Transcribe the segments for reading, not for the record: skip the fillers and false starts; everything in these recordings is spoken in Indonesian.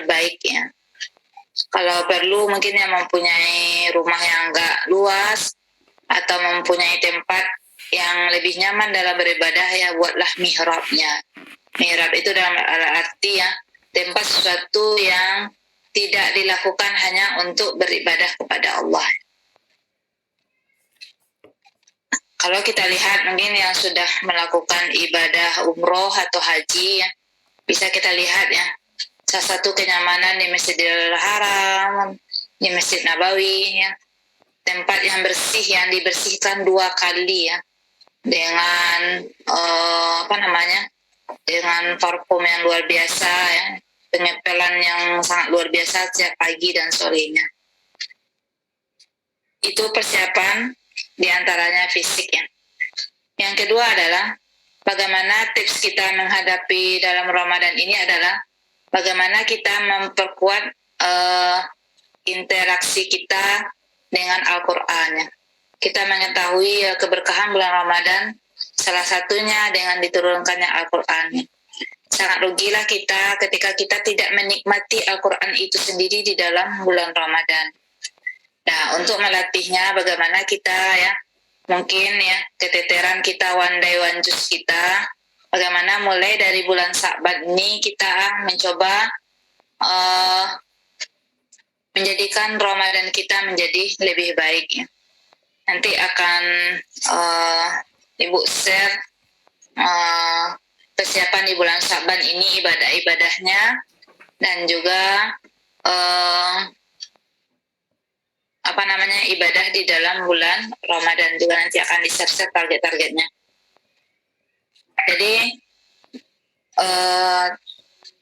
baik ya. Kalau perlu mungkin yang mempunyai rumah yang agak luas atau mempunyai tempat yang lebih nyaman dalam beribadah, ya buatlah mihrabnya. Mihrab itu dalam arti ya tempat sesuatu yang tidak dilakukan hanya untuk beribadah kepada Allah. Kalau kita lihat mungkin yang sudah melakukan ibadah umroh atau haji ya, bisa kita lihat ya, salah satu kenyamanan di Masjidil Haram, di Masjid Nabawi ya, tempat yang bersih, yang dibersihkan 2 kali ya, dengan dengan parfum yang luar biasa ya, pengepelan yang sangat luar biasa setiap pagi dan sorenya. Itu persiapan diantaranya fisik ya. Yang kedua adalah bagaimana tips kita menghadapi dalam Ramadan ini adalah bagaimana kita memperkuat interaksi kita dengan Al-Quran ya. Kita mengetahui keberkahan bulan Ramadan salah satunya dengan diturunkannya Al-Quran ya. Sangat rugilah kita ketika kita tidak menikmati Al-Quran itu sendiri di dalam bulan Ramadan. Nah, untuk melatihnya bagaimana kita ya, mungkin ya keteteran kita, one day one juice kita, bagaimana mulai dari bulan Sya'ban ini kita mencoba menjadikan Ramadan kita menjadi lebih baik ya. Nanti akan Ibu share persiapan di bulan Sya'ban ini, ibadah-ibadahnya, dan juga ibadah di dalam bulan Ramadan juga nanti akan di-share target-targetnya. Jadi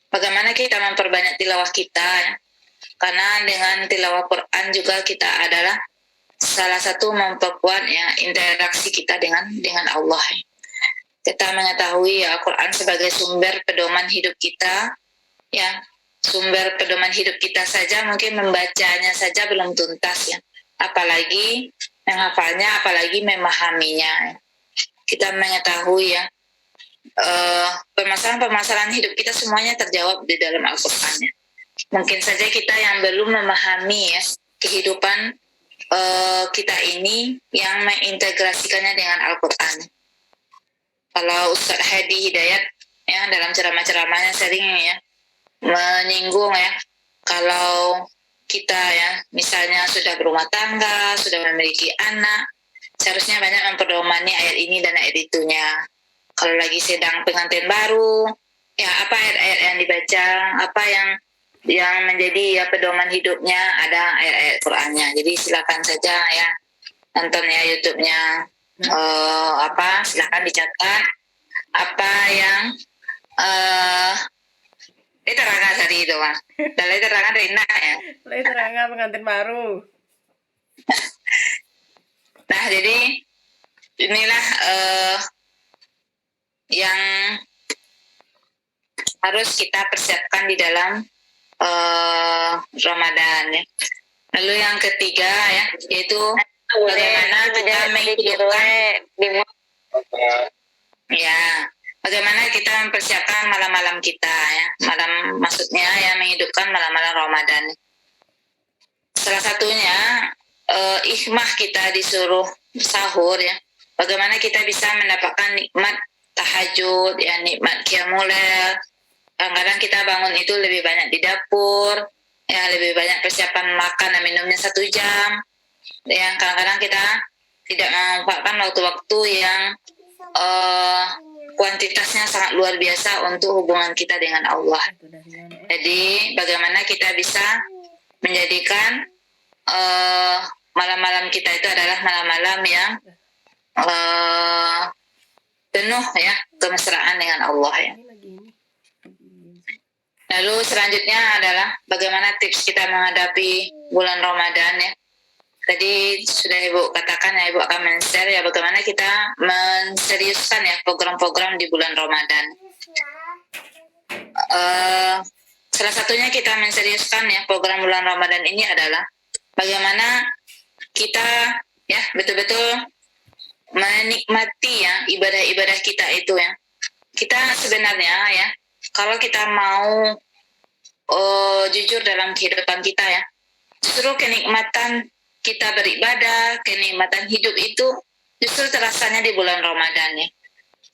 bagaimana kita memperbanyak tilawah kita ya? Karena dengan tilawah Quran juga kita adalah salah satu memperkuat ya interaksi kita dengan Allah. Kita mengetahui ya Al-Quran sebagai sumber pedoman hidup kita ya. Sumber pedoman hidup kita saja mungkin membacanya saja belum tuntas ya, apalagi menghafalnya, apalagi memahaminya. Kita mengetahui ya permasalahan-permasalahan hidup kita semuanya terjawab di dalam Al-Quran ya. Mungkin saja kita yang belum memahami ya kehidupan kita ini, yang mengintegrasikannya dengan Al-Quran. Kalau Ustadz Hadi Hidayat ya dalam ceramah-ceramahnya sering ya menyinggung ya, kalau kita ya misalnya sudah berumah tangga, sudah memiliki anak, seharusnya banyak memperdomani ayat ini dan ayat itunya. Kalau lagi sedang pengantin baru, ya apa ayat-ayat yang dibaca, apa yang menjadi ya pedoman hidupnya, ada ayat-ayat Qur'annya. Jadi silakan saja ya nonton ya YouTube-nya, silakan dicatat apa yang diterangkan tadi itu Bang. Dan diterangkan Rina ya. Diterangkan pengantin baru. Nah jadi inilah yang harus kita persiapkan di dalam Ramadan ya. Lalu yang ketiga ya, yaitu bagaimana kita menghidupkan bagaimana kita mempersiapkan malam-malam kita ya. Maksudnya ya menghidupkan malam-malam Ramadan. Salah satunya hikmah kita disuruh sahur ya. Bagaimana kita bisa mendapatkan nikmat tahajud ya, nikmat qiyamul lail. Kadang-kadang kita bangun itu lebih banyak di dapur ya, lebih banyak persiapan makan dan minumnya 1 jam. Yang kadang-kadang kita tidak memanfaatkan waktu-waktu yang kuantitasnya sangat luar biasa untuk hubungan kita dengan Allah. Jadi bagaimana kita bisa menjadikan malam-malam kita itu adalah malam-malam yang penuh ya kemesraan dengan Allah ya. Lalu selanjutnya adalah bagaimana tips kita menghadapi bulan Ramadan ya. Tadi sudah Ibu katakan ya, Ibu akan men-share ya bagaimana kita menseriuskan ya program-program di bulan Ramadan. Salah satunya kita menseriuskan ya program bulan Ramadan ini adalah bagaimana kita ya betul-betul menikmati ya ibadah-ibadah kita itu ya. Kita sebenarnya ya kalau kita mau jujur dalam kehidupan kita ya. Justru kenikmatan kita beribadah, kenikmatan hidup itu justru terasanya di bulan Ramadan ya.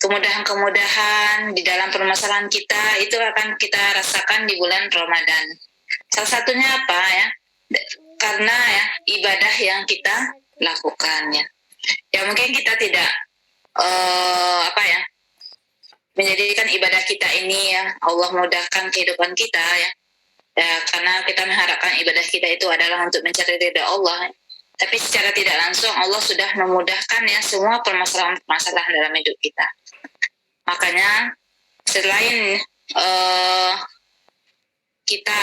Kemudahan-kemudahan di dalam permasalahan kita itu akan kita rasakan di bulan Ramadan. Salah satunya apa ya? Karena ya ibadah yang kita lakukan ya. Ya mungkin kita tidak menjadikan ibadah kita ini ya Allah mudahkan kehidupan kita ya. Ya karena kita mengharapkan ibadah kita itu adalah untuk mencari ridha Allah. Tapi secara tidak langsung Allah sudah memudahkan ya semua permasalahan dalam hidup kita. Makanya selain kita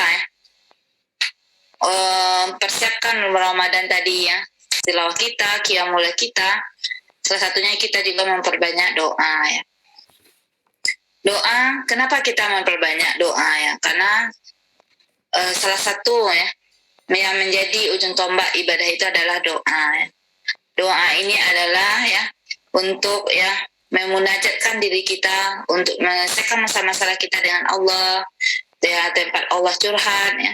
persiapkan Ramadan tadi ya, tilawah kita, qiyamul kita, salah satunya kita juga memperbanyak doa ya. Doa, kenapa kita memperbanyak doa ya? Karena salah satu ya yang menjadi ujung tombak ibadah itu adalah doa ya. Doa ini adalah ya untuk ya memunajatkan diri kita, untuk menyelesaikan masalah-masalah kita dengan Allah ya, tempat Allah curhat ya.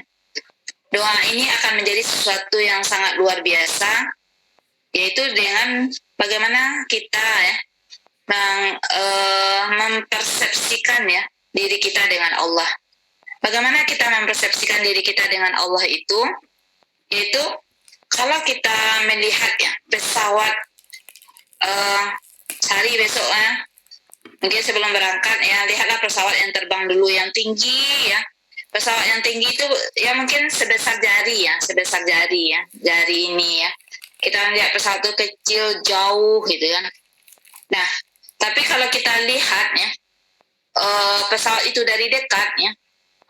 Doa ini akan menjadi sesuatu yang sangat luar biasa, yaitu dengan bagaimana kita ya mempersepsikan ya diri kita dengan Allah. Bagaimana kita mempersepsikan diri kita dengan Allah itu, yaitu kalau kita melihat ya pesawat hari besok ya, mungkin sebelum berangkat ya, lihatlah pesawat yang terbang dulu yang tinggi ya. Pesawat yang tinggi itu ya mungkin sebesar jari ya, jari ini ya. Kita lihat pesawat itu kecil jauh gitu kan. Nah, tapi kalau kita lihat ya pesawat itu dari dekat ya,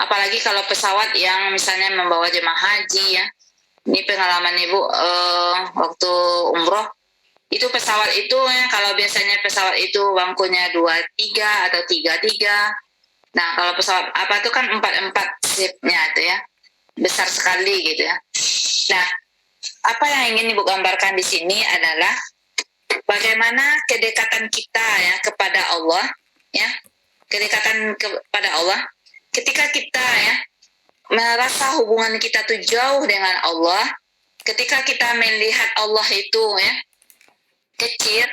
apalagi kalau pesawat yang misalnya membawa jemaah haji ya. Ini pengalaman Ibu waktu umroh. Itu pesawat itu ya, kalau biasanya pesawat itu bangkunya 23 atau 33. Nah, kalau pesawat apa itu kan 4 seatnya itu ya. Besar sekali gitu ya. Nah, apa yang ingin Ibu gambarkan di sini adalah bagaimana kedekatan kita ya kepada Allah ya. Kedekatan kepada Allah ketika kita ya merasa hubungan kita tuh jauh dengan Allah, ketika kita melihat Allah itu ya kecil,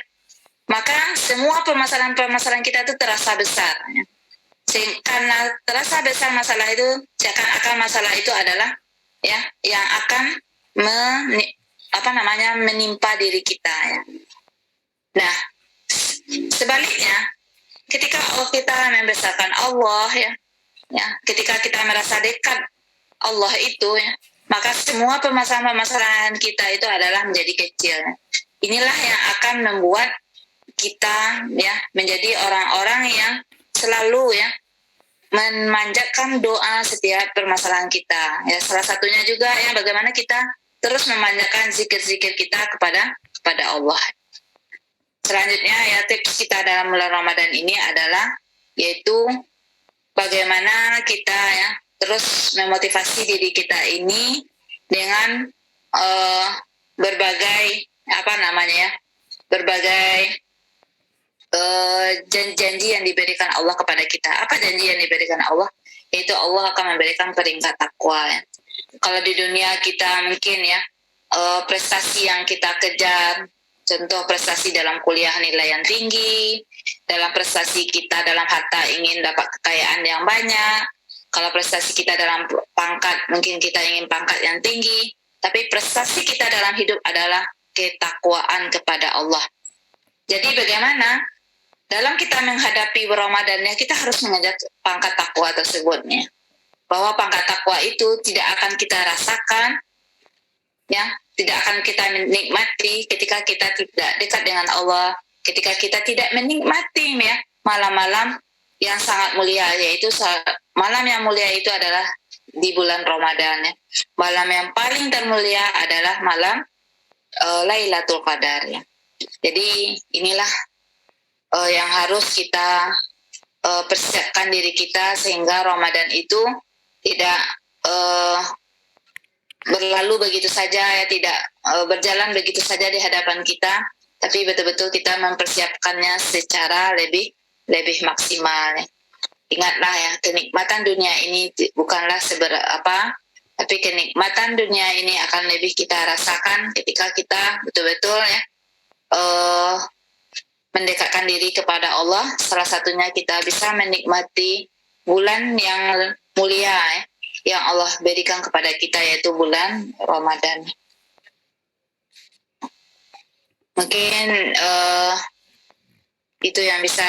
maka semua permasalahan kita itu terasa besar ya. Karena terasa besar masalah itu, seakan-akan masalah itu adalah ya yang akan menimpa diri kita ya. Nah, sebaliknya ketika kita membesarkan Allah ya, ketika kita merasa dekat Allah itu ya, maka semua permasalahan kita itu adalah menjadi kecil. Inilah yang akan membuat kita ya menjadi orang-orang yang selalu ya memanjatkan doa setiap permasalahan kita. Ya, salah satunya juga ya bagaimana kita terus memanjatkan zikir-zikir kita kepada Allah. Selanjutnya ya tips kita dalam bulan Ramadan ini adalah yaitu bagaimana kita ya terus memotivasi diri kita ini dengan berbagai janji yang diberikan Allah kepada kita. Apa janji yang diberikan Allah? Yaitu Allah akan memberikan peringkat takwa ya. Kalau di dunia kita mungkin ya prestasi yang kita kejar, contoh prestasi dalam kuliah nilai yang tinggi, dalam prestasi kita dalam harta ingin dapat kekayaan yang banyak, kalau prestasi kita dalam pangkat mungkin kita ingin pangkat yang tinggi, tapi prestasi kita dalam hidup adalah ketakwaan kepada Allah. Jadi bagaimana dalam kita menghadapi Ramadannya kita harus mengejar pangkat takwa tersebutnya. Bahwa pangkat takwa itu tidak akan kita rasakan ya, tidak akan kita menikmati ketika kita tidak dekat dengan Allah, ketika kita tidak menikmati ya malam-malam yang sangat mulia, yaitu malam yang mulia itu adalah di bulan Ramadan ya. Malam yang paling termulia adalah malam Lailatul Qadar ya. Jadi inilah yang harus kita persiapkan diri kita sehingga Ramadan itu tidak berlalu begitu saja ya, tidak berjalan begitu saja di hadapan kita, tapi betul-betul kita mempersiapkannya secara lebih maksimal ya. ingatlah ya, kenikmatan dunia ini bukanlah tapi kenikmatan dunia ini akan lebih kita rasakan ketika kita betul-betul ya mendekatkan diri kepada Allah. Salah satunya kita bisa menikmati bulan yang mulia ya, yang Allah berikan kepada kita, yaitu bulan Ramadan. Mungkin itu yang bisa